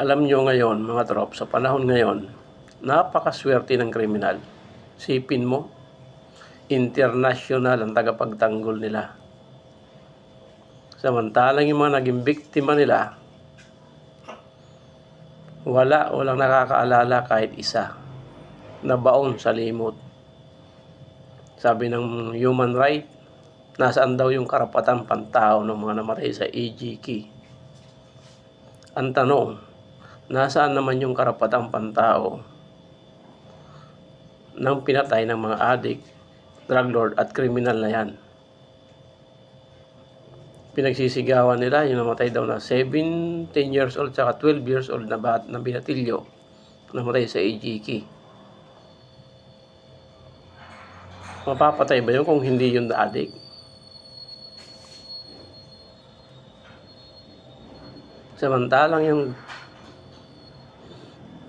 Alam nyo ngayon, mga trop, sa panahon ngayon, napakaswerte ng kriminal. Sipin mo, international ang tagapagtanggol nila. Samantalang yung mga naging biktima nila, walang nakakaalala kahit isa na baon sa limot. Sabi ng human right, nasaan daw yung karapatang pantao ng mga namatay sa EJK? Ang tanong, nasaan naman yung karapatang pantao ng pinatay ng mga adik, drug lord at kriminal na yan? Pinagsisigawan nila yung namatay daw na 17 years old at 12 years old na binatilyo namatay sa EJK. Mapapatay ba yun kung hindi yun na adik? Samantalang yung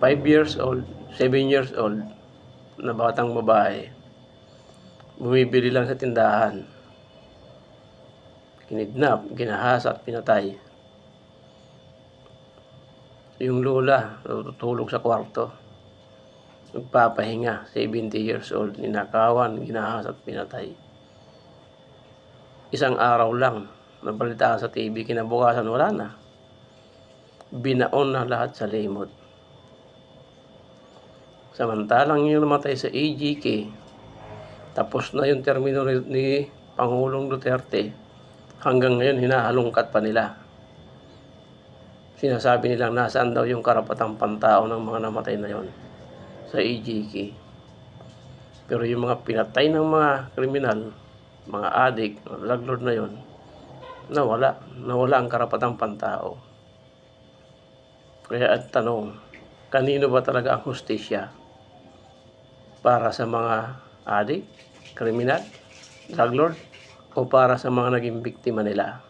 5 years old, 7 years old na batang babae, bumibili lang sa tindahan, kinidnap, ginahasa at pinatay. Yung lola, tutulog sa kwarto, nagpapahinga, 70 years old, ninakawan, ginahasa at pinatay. Isang araw lang, nabalitaan sa TV, kinabukasan wala na. Binaon na lahat sa limot. Samantalang yung namatay sa EJK, tapos na yung termino ni Pangulong Duterte, hanggang ngayon hinahalungkat pa nila. Sinasabi nilang nasaan daw yung karapatang pantao ng mga namatay na yon sa EJK. Pero yung mga pinatay ng mga kriminal, mga adik, mga drug lord na yon, nawala ang karapatang pantao. Kaya at tanong, kanino ba talaga ang hustisya? Para sa mga adik, kriminal, drug lord, o para sa mga naging biktima nila?